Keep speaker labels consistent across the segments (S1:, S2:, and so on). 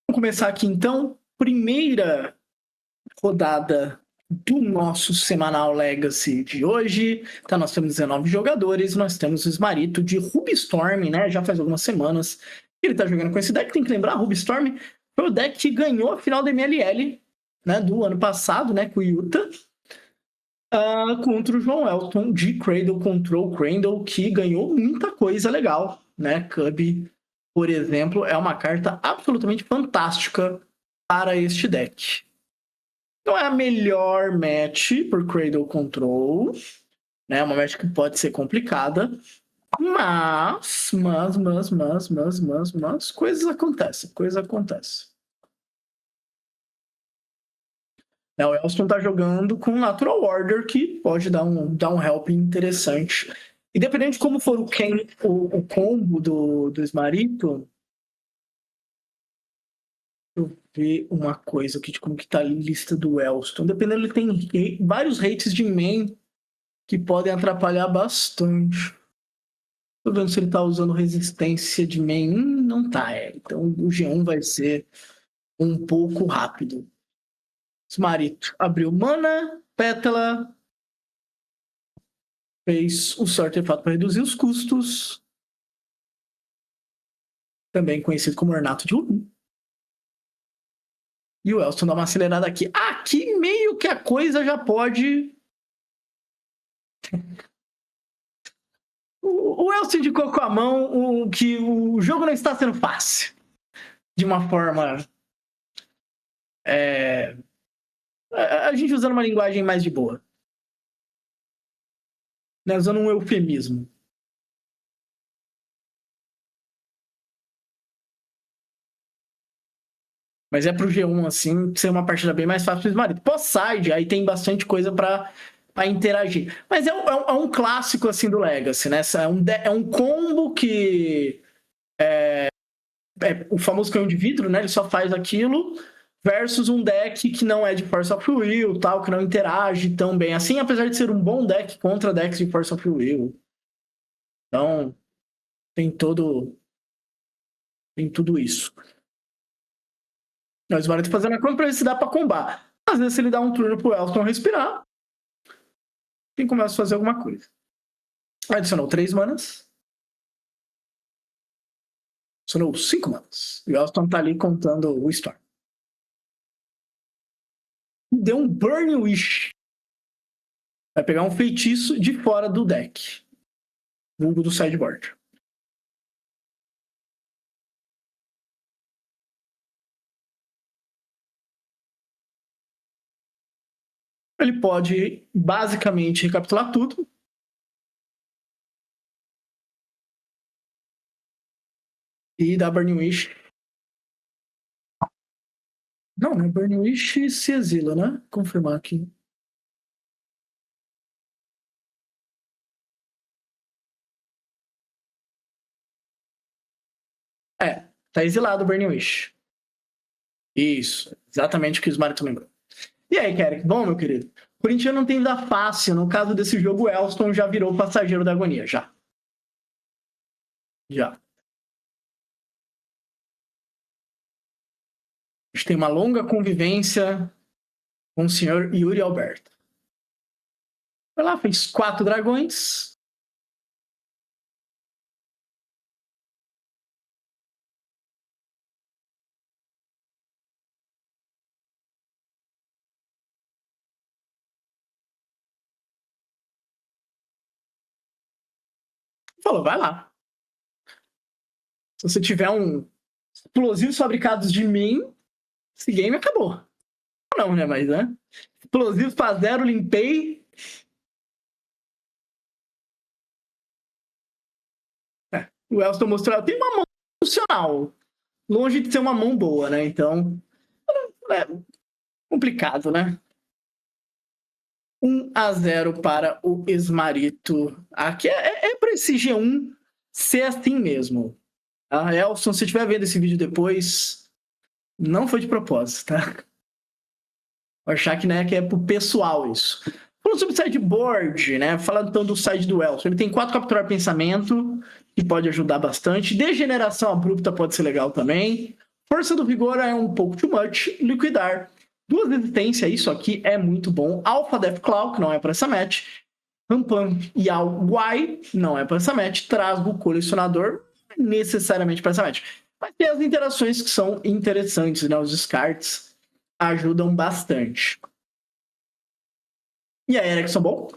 S1: Vamos começar aqui então. Primeira rodada do nosso semanal Legacy de hoje. Então, nós temos 19 jogadores. Nós temos o Smarito de Rubistorm, né? Já faz algumas semanas que ele tá jogando com esse deck. Tem que lembrar, Rubistorm foi o deck que ganhou a final da MLL, né? Do ano passado, né? Com o Yuta. Contra o João Elton de Cradle Control Crandle, que ganhou muita coisa legal, né? Cub, por exemplo, é uma carta absolutamente fantástica para este deck. Não é a melhor match por Cradle Control, né? Uma match que pode ser complicada, mas coisas acontecem. O Elston tá jogando com Natural Order, que pode dar um help interessante. Independente de como for o combo do Smarito, deixa eu ver uma coisa aqui de como que tá a lista do Elston. Dependendo, ele tem vários hates de main que podem atrapalhar bastante. Tô vendo se ele tá usando resistência de main. Não tá, Então o G1 vai ser um pouco rápido. Smarito abriu mana, Pétala, fez o seu artefato para reduzir os custos, também conhecido como Ornato de Urim. E o Elston dá uma acelerada aqui. Aqui meio que a coisa já pode... O Elston indicou com a mão que o jogo não está sendo fácil. De uma forma... A gente usando uma linguagem mais de boa. Né? Usando um eufemismo. Mas é pro G1, assim, ser uma partida bem mais fácil pro Smarito. Pós-side, aí tem bastante coisa pra interagir. Mas é um clássico, assim, do Legacy, né? É um combo que... É o famoso canhão de vidro, né? Ele só faz aquilo, versus um deck que não é de Force of Will, tal, que não interage tão bem assim, apesar de ser um bom deck contra decks de Force of Will. Então, tem tudo isso. Nós vamos fazer a conta pra ver se dá pra combar. Às vezes, se ele dá um turno pro Elston respirar, quem começa a fazer alguma coisa. Adicionou 3 manas. Adicionou 5 manas. E o Elston tá ali contando o Storm. Deu um Burn Wish. Vai pegar um feitiço de fora do deck. Vulgo do sideboard. Ele pode, basicamente, recapitular tudo. E dar Burning Wish. Não, né? Burning Wish se exila, né? Confirmar aqui. Tá exilado o Burning Wish. Isso, exatamente o que o Smarito lembrou. E aí, Kerrick? Bom, meu querido? O Corinthians não tem vida fácil. No caso desse jogo, o Elston já virou passageiro da agonia, já. A gente tem uma longa convivência com o senhor Yuri Alberto. Foi lá, fez 4 dragões. Falou, vai lá. Se você tiver um explosivos fabricados de mim, esse game acabou. Não, né? Mas, né? Explosivos para 0, limpei. O Elston mostrou, tem uma mão funcional. Longe de ser uma mão boa, né? Então, é complicado, né? 1-0 para o Smarito. Aqui é para esse G1 ser assim mesmo. Tá? Elson, se estiver vendo esse vídeo depois, não foi de propósito, tá? Vou achar que, né, que é pro pessoal isso. Falando sobre sideboard, né? Falando então do side do Elson. Ele tem 4 capturar pensamento, que pode ajudar bastante. Degeneração abrupta pode ser legal também. Força do Vigor é um pouco too much. Liquidar. 2 resistência, isso aqui é muito bom. Alpha Deathclaw, que não é para essa match. Rampam e Guai, não é para essa match. Trasgo Colecionador, necessariamente para essa match. Mas tem as interações que são interessantes, né? Os descartes ajudam bastante. E a Erickson, bom.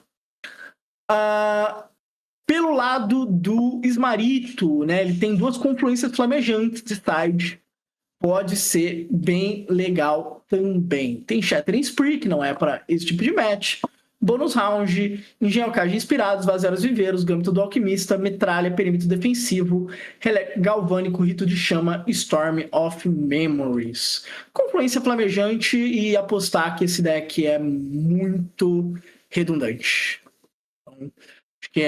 S1: Pelo lado do Smarito, né? Ele tem 2 confluências flamejantes de side. Pode ser bem legal também. Tem Shattering Spree, que não é para esse tipo de match. Bônus round, Engenhocagem Inspirados, Vazeros Viveiros, Gâmbito do Alquimista, Metralha, Perímetro Defensivo, Relé Galvânico, Rito de Chama, Storm of Memories. Confluência Flamejante e apostar que esse deck é muito redundante. Então, acho que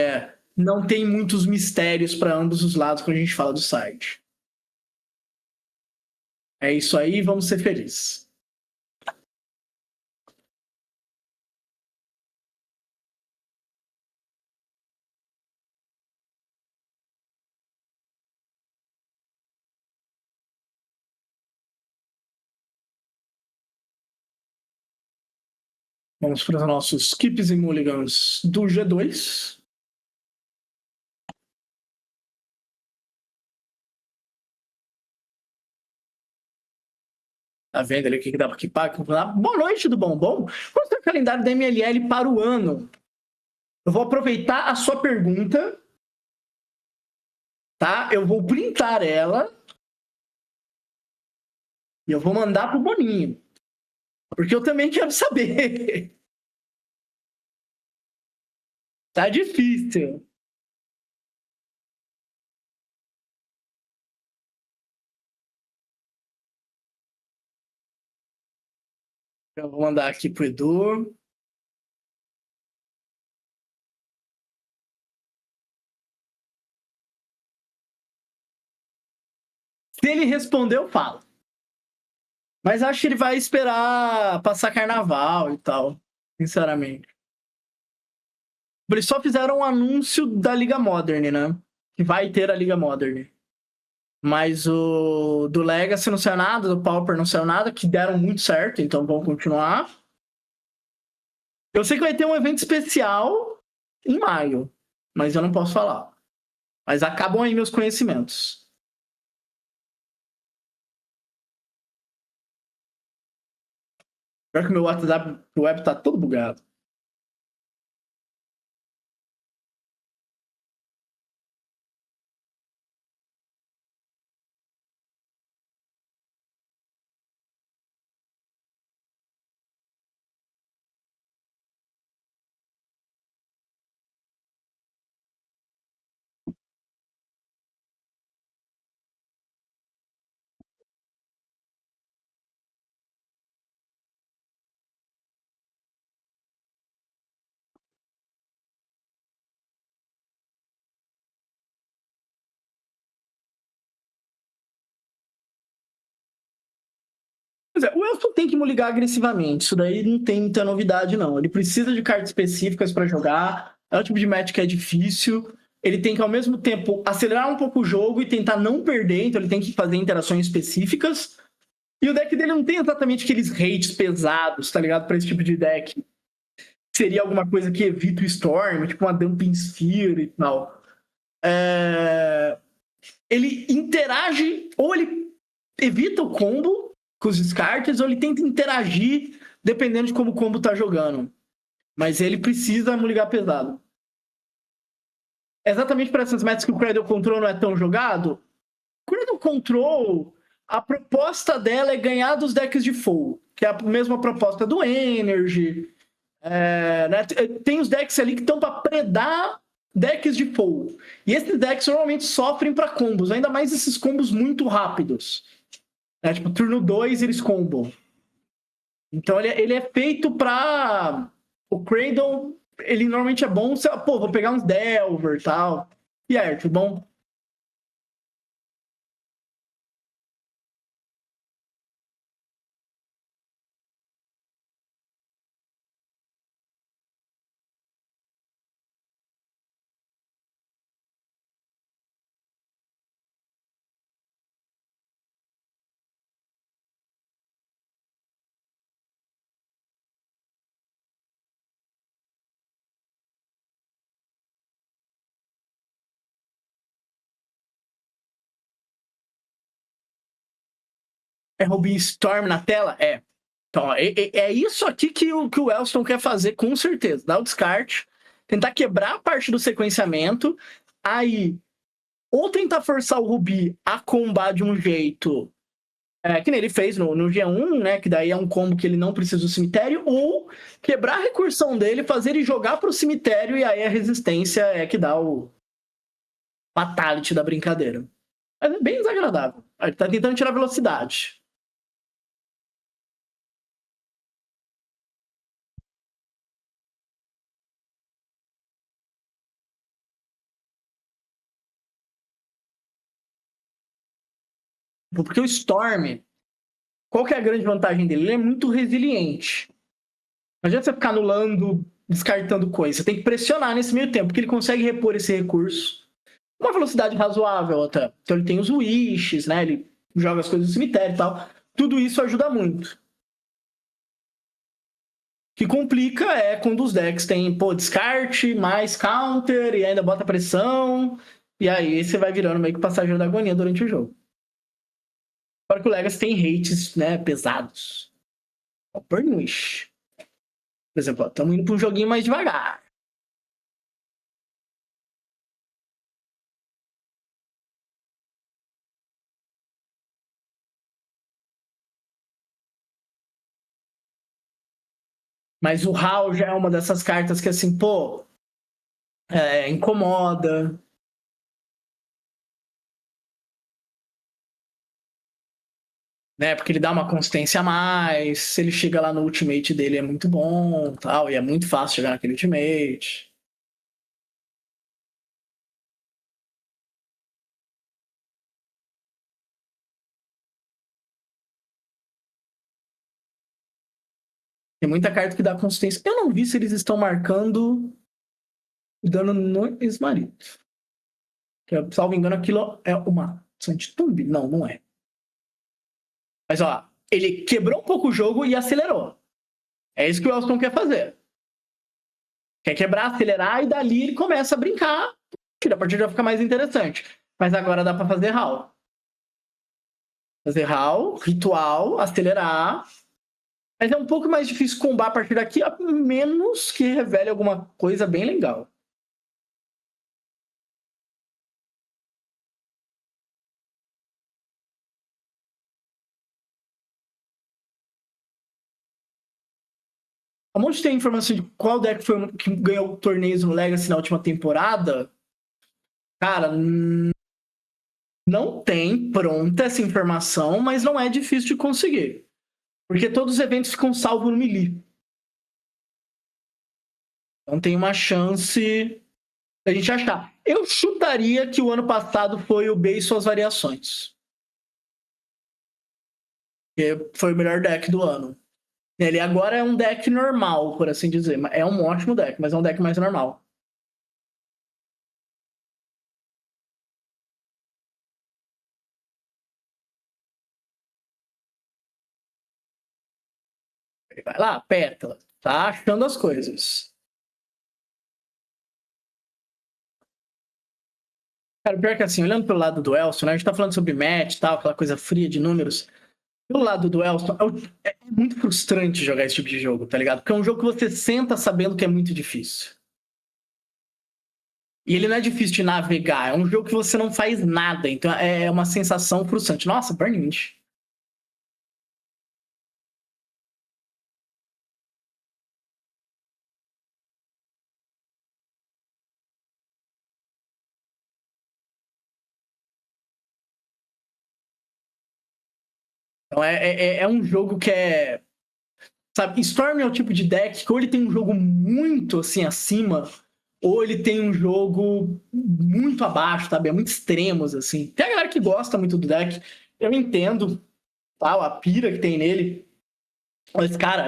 S1: não tem muitos mistérios para ambos os lados quando a gente fala do side. É isso aí, vamos ser felizes. Vamos para os nossos Keeps e Mulligans do G2. Tá vendo ali o que dá para equipar? Boa noite do Bombom. Qual é o calendário da MLL para o ano? Eu vou aproveitar a sua pergunta, tá? Eu vou printar ela e eu vou mandar pro Boninho. Porque eu também quero saber. Tá difícil. Eu vou mandar aqui pro Edu. Se ele responder, eu falo. Mas acho que ele vai esperar passar carnaval e tal, sinceramente. Eles só fizeram um anúncio da Liga Modern, né? Que vai ter a Liga Modern. Mas o do Legacy não saiu nada, do Pauper não saiu nada, que deram muito certo, então vão continuar. Eu sei que vai ter um evento especial em maio, mas eu não posso falar. Mas acabam aí meus conhecimentos. Pior que o meu WhatsApp web tá todo bugado. Pois é, o Elton tem que me ligar agressivamente. Isso daí não tem muita novidade, não. Ele precisa de cartas específicas para jogar. É o tipo de match que é difícil. Ele tem que, ao mesmo tempo, acelerar um pouco o jogo e tentar não perder. Então, ele tem que fazer interações específicas. E o deck dele não tem exatamente aqueles rates pesados, tá ligado? Para esse tipo de deck. Seria alguma coisa que evita o Storm, tipo uma Dumping Sphere e tal. Ele interage, ou ele evita o combo com os descartes, ou ele tenta interagir dependendo de como o combo tá jogando. Mas ele precisa ligar pesado. Exatamente para essas metas que o Cradle Control não é tão jogado, o Cradle Control, a proposta dela é ganhar dos decks de fogo, que é a mesma proposta do Energy. Né? Tem os decks ali que estão para predar decks de fogo. E esses decks normalmente sofrem para combos, ainda mais esses combos muito rápidos. Né? Tipo, turno 2 eles combam. Então ele é feito para o Cradle, ele normalmente é bom, pô, vou pegar uns Delver e tal. E aí, tudo bom? É Ruby Storm na tela? É. Então, ó, é isso aqui que o Elston quer fazer, com certeza. Dar o descarte, tentar quebrar a parte do sequenciamento, aí ou tentar forçar o Ruby a combar de um jeito que nem ele fez no G1, né? Que daí é um combo que ele não precisa do cemitério, ou quebrar a recursão dele, fazer ele jogar pro cemitério, e aí a resistência é que dá o fatality da brincadeira. Mas é bem desagradável. Ele tá tentando tirar velocidade. Porque o Storm, qual que é a grande vantagem dele? Ele é muito resiliente. Não adianta você ficar anulando, descartando coisa. Você tem que pressionar nesse meio tempo, porque ele consegue repor esse recurso. Uma velocidade razoável até. Então ele tem os wishes, né? Ele joga as coisas no cemitério e tal. Tudo isso ajuda muito. O que complica é quando os decks têm, descarte, mais counter, e ainda bota pressão. E aí você vai virando meio que passageiro da agonia durante o jogo. Fora que o Legacy tem hates, né, pesados. O Burn Wish. Por exemplo, estamos indo para um joguinho mais devagar. Mas o Hal já é uma dessas cartas que, assim, incomoda. Né? Porque ele dá uma consistência a mais. Se ele chega lá no ultimate dele é muito bom, tal, e é muito fácil chegar naquele ultimate. Tem muita carta que dá consistência. Eu não vi se eles estão marcando dano no Esmarito. Salvo engano, aquilo é uma Santitumb? Não, não é. Mas, ó, ele quebrou um pouco o jogo e acelerou. É isso que o Elston quer fazer. Quer quebrar, acelerar, e dali ele começa a brincar, que a partida vai ficar mais interessante. Mas agora dá pra fazer HAL. Fazer HAL, ritual, acelerar. Mas é um pouco mais difícil combar a partir daqui, a menos que revele alguma coisa bem legal. A monte tem informação de qual deck foi que ganhou torneios no Legacy na última temporada. Cara, não tem pronta essa informação, mas não é difícil de conseguir. Porque todos os eventos ficam salvos no Melee. Então tem uma chance da gente achar. Eu chutaria que o ano passado foi o B e suas variações. Que foi o melhor deck do ano. Ele agora é um deck normal, por assim dizer. É um ótimo deck, mas é um deck mais normal. Vai lá, Pétala. Tá achando as coisas. Cara, pior que assim, olhando pelo lado do Elson, né? A gente tá falando sobre match e tal, aquela coisa fria de números. Pelo lado do Elson, é muito frustrante jogar esse tipo de jogo, tá ligado? Porque é um jogo que você senta sabendo que é muito difícil. E ele não é difícil de navegar, é um jogo que você não faz nada, então é uma sensação frustrante. Nossa, Burning Wish. Então é um jogo que é. Sabe, Storm é o tipo de deck que ou ele tem um jogo muito assim acima, ou ele tem um jogo muito abaixo, sabe? É muito extremos, assim. Tem a galera que gosta muito do deck, eu entendo, tal, a pira que tem nele. Mas, cara,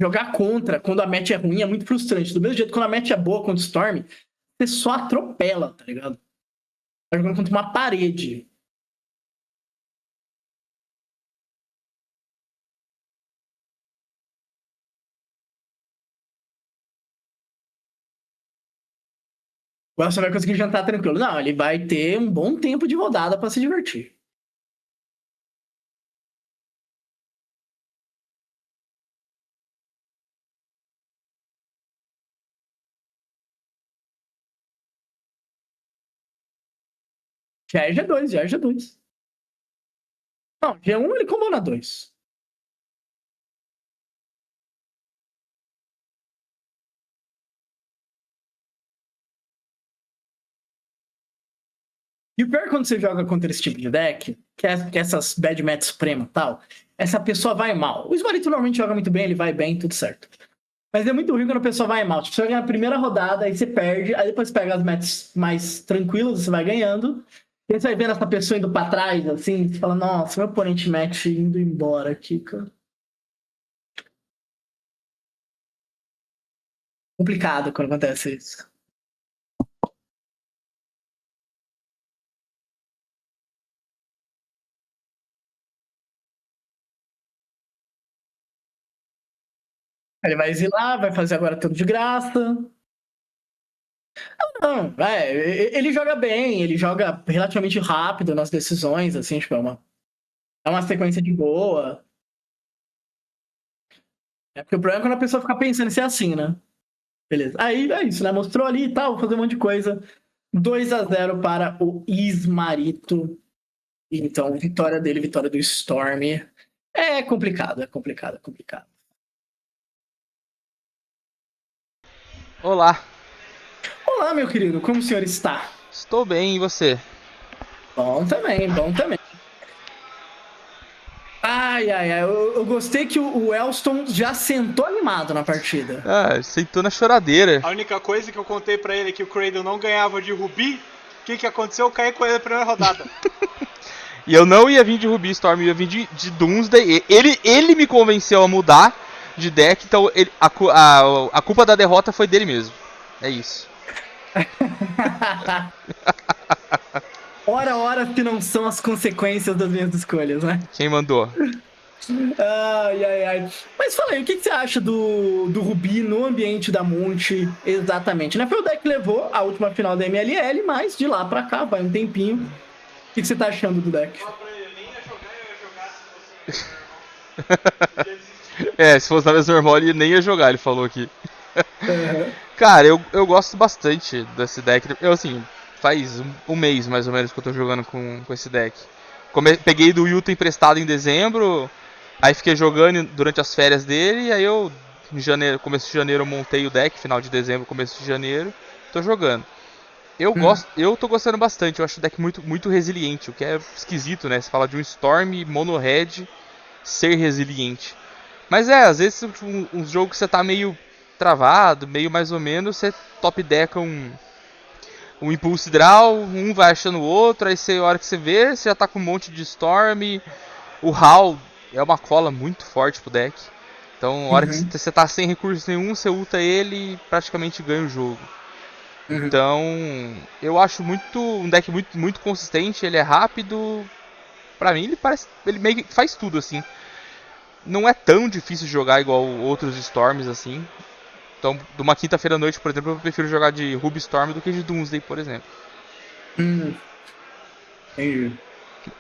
S1: jogar contra quando a match é ruim é muito frustrante. Do mesmo jeito, quando a match é boa contra o Storm, você só atropela, tá ligado? Tá jogando contra uma parede. Você vai conseguir jantar tranquilo. Não, ele vai ter um bom tempo de rodada pra se divertir. Já é G2, já é G2. Não, G1 ele combou na 2. E o pior é quando você joga contra esse tipo de deck, que é essas bad match suprema e tal, essa pessoa vai mal. O Smarito normalmente joga muito bem, ele vai bem, tudo certo. Mas é muito ruim quando a pessoa vai mal. Tipo, você vai ganhar a primeira rodada, aí você perde, aí depois pega as matches mais tranquilas, você vai ganhando. E aí você vai vendo essa pessoa indo pra trás, assim, você fala, nossa, meu oponente match indo embora aqui, cara. Complicado quando acontece isso. Ele vai exilar, vai fazer agora tudo de graça. Não, ele joga bem, ele joga relativamente rápido nas decisões, assim, tipo, é uma sequência de boa. É porque o problema é quando a pessoa fica pensando em ser assim, né? Beleza. Aí é isso, né? Mostrou ali e tal, vou fazer um monte de coisa. 2-0 para o Ismarito. Então, vitória dele, vitória do Storm. É complicado, é complicado, é complicado.
S2: Olá,
S1: Olá, meu querido, como o senhor está?
S2: estou bem e você?
S1: Bom também, bom também. Ai, ai, ai. Eu gostei que o Elston já sentou animado na partida.
S2: Ah, sentou na choradeira.
S3: A única coisa que eu contei pra ele é que o Cradle não ganhava de Rubi. O que aconteceu? Eu caí com ele na primeira rodada.
S2: E eu não ia vir de Ruby Storm, eu ia vir de Doomsday. Ele me convenceu a mudar de deck, então a culpa da derrota foi dele mesmo. É isso.
S1: Ora, que não são as consequências das minhas escolhas, né?
S2: Quem mandou?
S1: Ai, ai, ai. Mas fala aí, o que você acha do Rubi no ambiente da Monte exatamente? Né? Foi o deck que levou a última final da MLL, mas de lá pra cá vai um tempinho. O que você tá achando do deck?
S2: É, se fosse na vez normal ele nem ia jogar, ele falou aqui.
S1: Uhum.
S2: Cara, eu gosto bastante desse deck. Eu, assim, faz um mês mais ou menos que eu tô jogando com esse deck. Peguei do Yuta emprestado em dezembro, aí fiquei jogando durante as férias dele, e aí eu, em janeiro, começo de janeiro, eu montei o deck, final de dezembro, começo de janeiro, tô jogando. Eu tô gostando bastante, eu acho o deck muito, muito resiliente, o que é esquisito, né? Você fala de um Storm mono red ser resiliente. Mas às vezes um jogo que você tá meio travado, meio mais ou menos, você top decka um Impulse Draw, um vai achando o outro, aí você, a hora que você vê, você já tá com um monte de Storm. O HAL é uma cola muito forte pro deck. Então, a hora que
S1: Uhum.
S2: você tá sem recurso nenhum, você ulta ele e praticamente ganha o jogo.
S1: Uhum.
S2: Então, eu acho um deck muito, muito consistente, ele é rápido. Pra mim, ele meio que faz tudo assim. Não é tão difícil de jogar igual outros Storms assim. Então, de uma quinta-feira à noite, por exemplo, eu prefiro jogar de Ruby Storm do que de Doomsday, por exemplo.
S1: Entendi.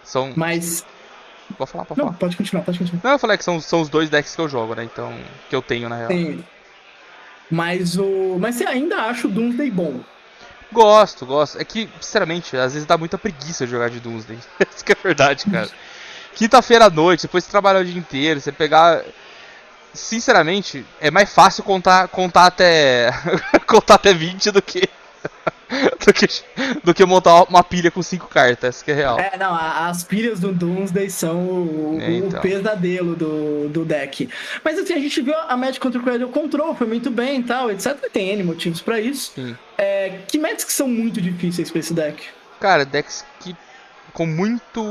S2: São.
S1: Mas.
S2: Pode falar, pode
S1: Não,
S2: falar.
S1: pode continuar, pode continuar.
S2: Não, eu falei que são os dois decks que eu jogo, né? Então. Que eu tenho, na real.
S1: Sim. Mas você ainda acha o Doomsday bom?
S2: Gosto. É que, sinceramente, às vezes dá muita preguiça de jogar de Doomsday. Isso que é verdade, cara. Quinta-feira à noite, depois de trabalhar o dia inteiro, você pegar. Sinceramente, é mais fácil contar até. contar até 20 do que. do que montar uma pilha com 5 cartas, que é real.
S1: Não, as pilhas do Doomsday são
S2: É,
S1: o
S2: então.
S1: pesadelo do deck. Mas assim, a gente viu a match contra o Cradle Control, foi muito bem e tal, etc. Tem N motivos pra isso.
S2: Sim.
S1: Que matches que são muito difíceis pra esse deck?
S2: Cara, decks que. Com muito.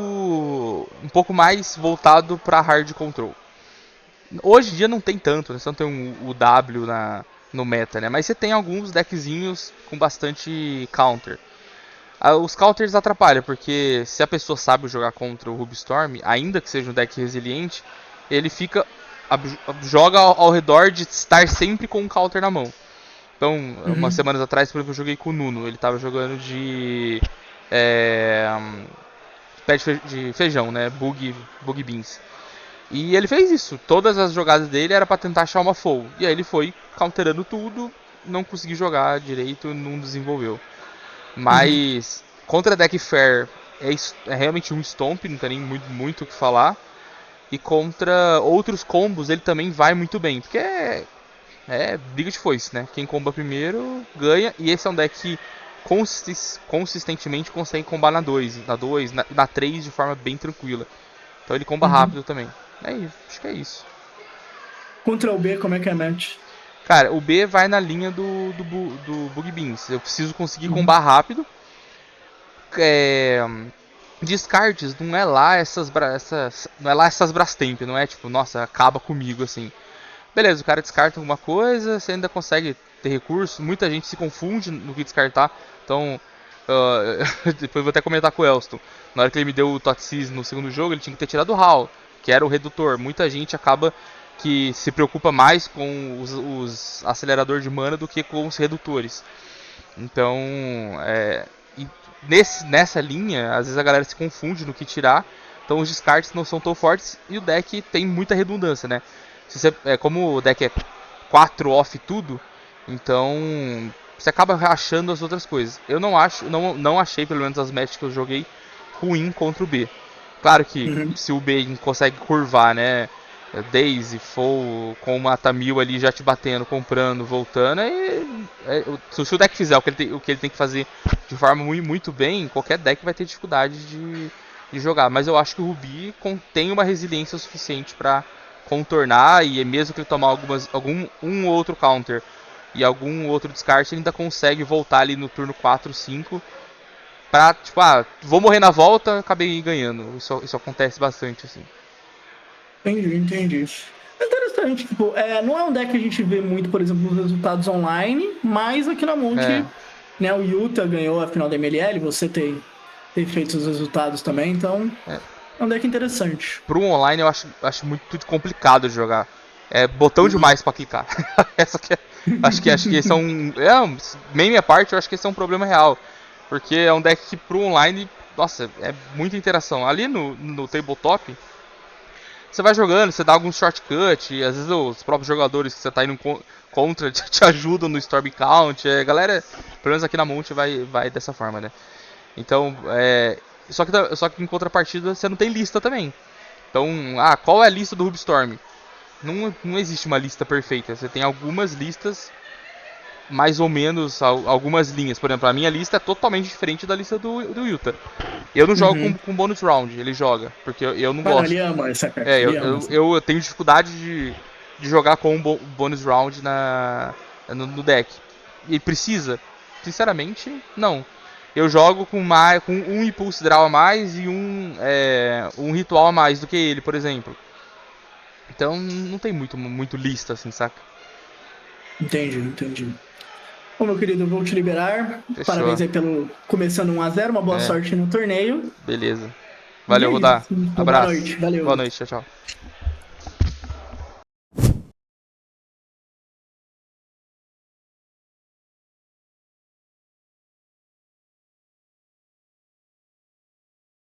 S2: Um pouco mais voltado pra hard control. Hoje em dia não tem tanto, né? Você não tem o W no meta, né? Mas você tem alguns deckzinhos com bastante counter. Os counters atrapalham, porque se a pessoa sabe jogar contra o Rubstorm, ainda que seja um deck resiliente, ele fica. Joga ao redor de estar sempre com um counter na mão. Então, umas
S1: Uhum.
S2: semanas atrás, por exemplo, eu joguei com o Nuno. Ele tava jogando de. É, pé de feijão, né? Bug Beans. E ele fez isso. Todas as jogadas dele era para tentar achar uma full. E aí ele foi counterando tudo, não conseguiu jogar direito, não desenvolveu.
S1: Uhum.
S2: Mas contra deck fair é realmente um stomp, não tem nem muito o que falar. E contra outros combos ele também vai muito bem, porque é briga de foice, né? Quem comba primeiro ganha, e esse é um deck que consistentemente consegue combar na 2, na 3 de forma bem tranquila. Então ele comba rápido também. Acho que é isso.
S1: Contra o B, como é que é a match?
S2: Cara, o B vai na linha do Bug Beans. Eu preciso conseguir combar rápido. Descartes não é lá não é lá essas Brastemp, não é tipo, nossa, acaba comigo assim. Beleza, o cara descarta alguma coisa, você ainda consegue ter recurso. Muita gente se confunde no que descartar. Então, depois vou até comentar com o Elston. Na hora que ele me deu o Toxis no segundo jogo, ele tinha que ter tirado o HAL, que era o redutor. Muita gente acaba que se preocupa mais com os aceleradores de mana do que com os redutores. Então, nessa linha, às vezes a galera se confunde no que tirar. Então os descartes não são tão fortes e o deck tem muita redundância, né? Como o deck é 4 off tudo, então você acaba achando as outras coisas. Eu não achei, pelo menos as matches que eu joguei, ruim contra o B. Claro que se o B consegue curvar, né? Daisy, Foe, com uma Tamil ali já te batendo, comprando, voltando, se o deck fizer o que ele tem que fazer de forma muito bem, qualquer deck vai ter dificuldade de jogar. Mas eu acho que o Ruby tem uma resiliência suficiente para contornar, e mesmo que ele tomar um outro counter e algum outro descarte, ele ainda consegue voltar ali no turno 4, 5 pra, tipo, vou morrer na volta, acabei ganhando. Isso acontece bastante, assim.
S1: Entendi. É interessante, tipo, não é um deck que a gente vê muito, por exemplo, nos resultados online, mas aqui na Monte, né, o Yuta ganhou a final da MLL, você tem feito os resultados também, então é um deck interessante.
S2: Pro online eu acho muito complicado de jogar. É botão demais pra clicar. Acho que esse é um... meio minha parte, eu acho que esse é um problema real. Porque é um deck que pro online, nossa, é muita interação. Ali no tabletop, você vai jogando, você dá alguns shortcut, e às vezes os próprios jogadores que você tá indo contra te ajudam no Storm Count. A galera, pelo menos aqui na Monte, vai dessa forma, né? Então, só que em contrapartida você não tem lista também. Então, qual é a lista do Rubstorm? Não existe uma lista perfeita. Você tem algumas listas, mais ou menos, algumas linhas. Por exemplo, a minha lista é totalmente diferente da lista do Yuta. Eu não jogo com bonus round, ele joga, porque eu não gosto.
S1: Ele ama essa carta.
S2: Eu tenho dificuldade de jogar com um bonus round no deck. E precisa? Sinceramente, não. Eu jogo com um Impulse Draw a mais e um Ritual a mais do que ele, por exemplo. Então não tem muito lista, assim, saca?
S1: Entendi. Bom, meu querido, eu vou te liberar.
S2: Fechou.
S1: Parabéns aí pelo começando 1-0, uma boa sorte no torneio.
S2: Beleza. Valeu, Rodar. Abraço.
S1: Boa noite, valeu.
S2: Boa noite, tchau.